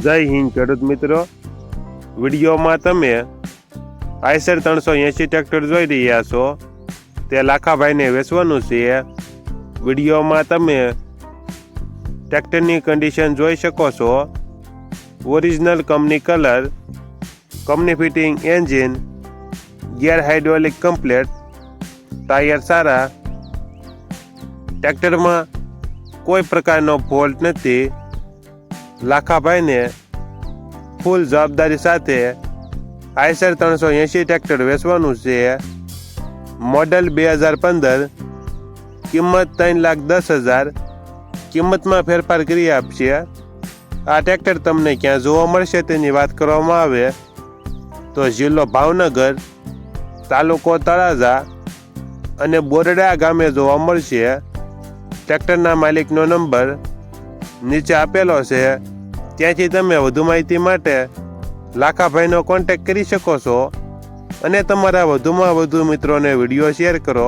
જય હિન્દ ખેડૂત મિત્રો, વિડીયોમાં તમે આઈસર 380 ટ્રેક્ટર જોઈ રહ્યા છો. તે લાખાભાઈને વેચવાનું છે. વિડીયોમાં તમે ટ્રેક્ટરની કન્ડિશન જોઈ શકો છો. Original company colour, company fitting engine, gear hydraulic complete, tyre સારા, ટ્રેક્ટરમાં કોઈ પ્રકારનો ફોલ્ટ નથી. લાખાભાઈને ફૂલ જવાબદારી સાથે આઈસર 380 ટ્રેક્ટર વેચવાનું છે. મોડલ 2015, કિંમત 3,10,000. કિંમતમાં ફેરફાર કરી આપશે. આ ટ્રેક્ટર તમને ક્યાં જોવા મળશે તેની વાત કરવામાં આવે તો જિલ્લો ભાવનગર, તાલુકો તળાજા અને બોરડા ગામે જોવા મળશે. ટ્રેક્ટરના માલિકનો નંબર નીચે આપેલો છે. ત્યાંથી તમે વધુ માહિતી માટે લાખાભાઈનો કોન્ટેક્ટ કરી શકો છો અને તમારા વધુમાં વધુ મિત્રોને વિડીયો શેર કરો.